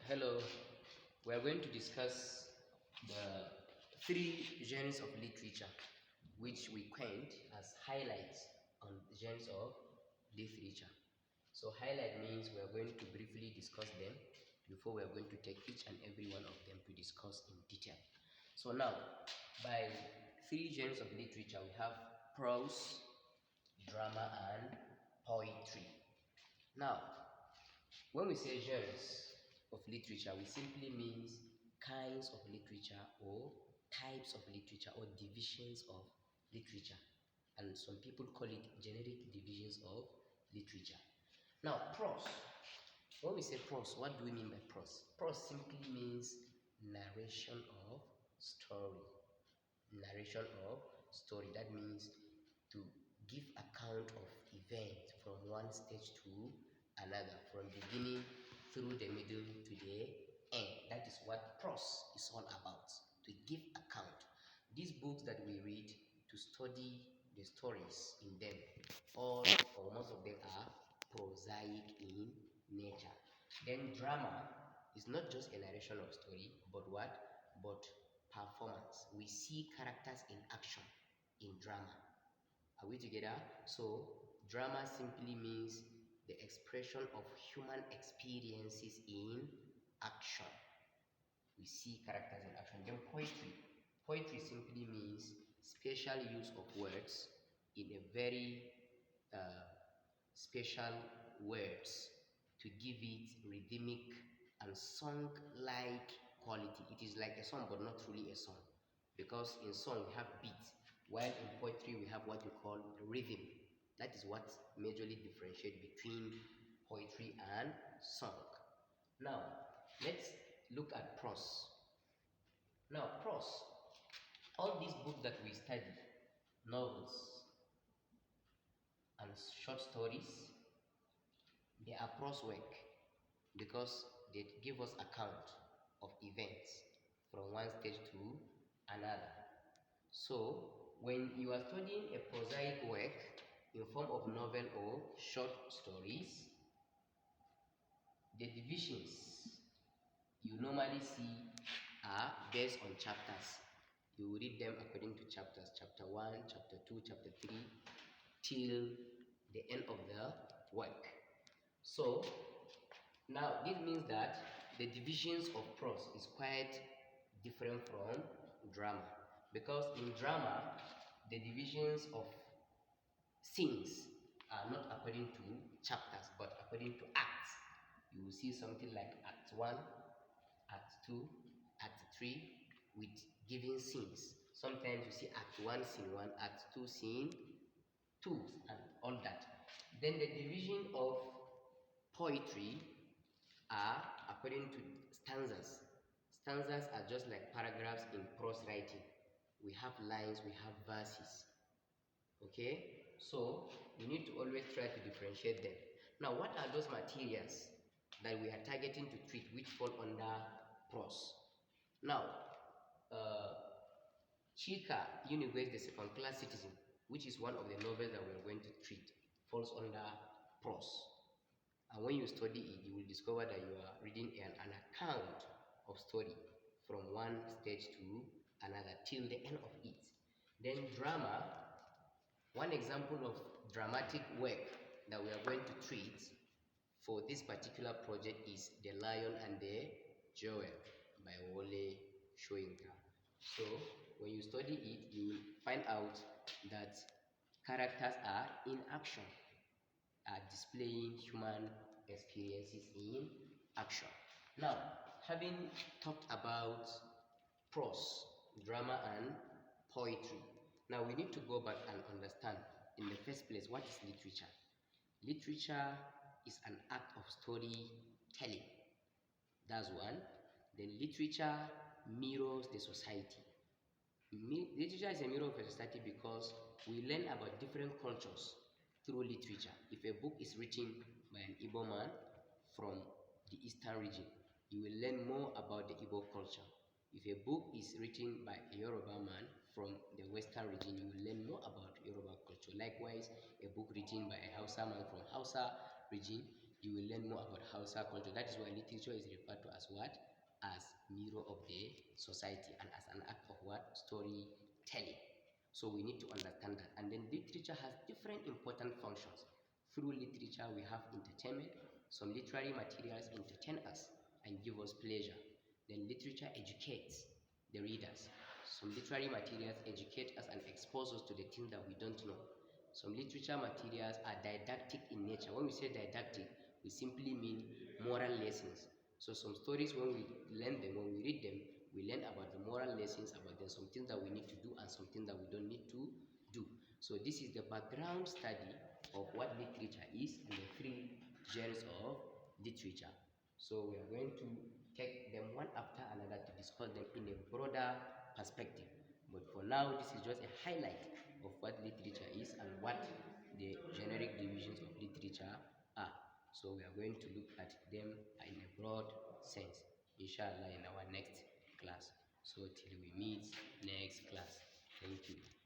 Hello, we are going to discuss the three genres of literature which we coined as highlights on the genres of literature. So, highlight means we are going to briefly discuss them before we are going to take each and every one of them to discuss in detail. So, now by three genres of literature, we have prose, drama, and poetry. Now, when we say genres of literature, we simply means kinds of literature or types of literature or divisions of literature. And some people call it generic divisions of literature. Now, prose. When we say prose, what do we mean by prose? Prose simply means narration of story. Narration of story. That means to give account of event from one stage to another, from beginning through the middle to the end. That is what prose is all about, to give account. These books that we read to study the stories in them, all or most of them are prosaic in nature. Then drama is not just a narration of story, but what? But performance. We see characters in action in drama. Are we together? So, drama simply means the expression of human experiences in action. We see characters in action. Then, poetry. Poetry simply means special use of words in a very uh, special words to give it rhythmic and song-like quality. It is like a song, but not truly a song, because in song we have beat, while in poetry we have what we call rhythm. That is what majorly differentiates between poetry and song. Now, let's look at prose. Now, prose, all these books that we study, novels and short stories, they are prose work because they give us account of events from one stage to another. So, when you are studying a prosaic work in form of novel or short stories, the divisions you normally see are based on chapters. You read them according to chapters, chapter 1, chapter 2, chapter 3, till the end of the work. So, now this means that the divisions of prose is quite different from drama, because in drama the divisions of scenes are not according to chapters but according to acts. You will see something like act 1, act 2, act 3 with given scenes. Sometimes you see act 1 scene 1, act 2 scene 2, and all that. Then the division of poetry are according to stanzas. Stanzas are just like paragraphs in prose writing. We have lines, we have verses. Okay, so we need to always try to differentiate them. Now, what are those materials that we are targeting to treat which fall under prose? Now, Chika, Universe, the Second Class Citizen, which is one of the novels that we are going to treat, falls under prose. And when you study it, you will discover that you are reading an account of story from one stage to another till the end of it. Then drama, one example of dramatic work that we are going to treat for this particular project is The Lion and the Jewel by Wole Soyinka. So when you study it, you will find out that characters are in action, are displaying human experiences in action. Now, having talked about prose, drama, and poetry, now we need to go back and understand in the first place what is literature. Literature is an act of storytelling. That's one. Then literature mirrors the society. Literature is a mirror of a society because we learn about different cultures through literature. If a book is written by an Igbo man from the eastern region, you will learn more about the Igbo culture. If a book is written by a Yoruba man from the western region, you will learn more about Yoruba culture. Likewise, a book written by a Hausa man from Hausa region, you will learn more about Hausa culture. That is why literature is referred to as what? As mirror of the society and as an act of what? Storytelling. So we need to understand that. And then literature has different important functions. Through literature, we have entertainment. Some literary materials entertain us and give us pleasure. Then literature educates the readers. Some literary materials educate us and expose us to the things that we don't know. Some literature materials are didactic in nature. When we say didactic, we simply mean moral lessons. So some stories, when we learn them, when we read them, we learn about the moral lessons about them, some things that we need to do and some things that we don't need to do. So this is the background study of what literature is and the three genres of literature. So we are going to take them one after another to discuss them in a broader perspective. But for now, this is just a highlight of what literature is and what the generic divisions of literature are. So we are going to look at them in a broad sense, inshallah, in our next class. So till we meet next class. Thank you.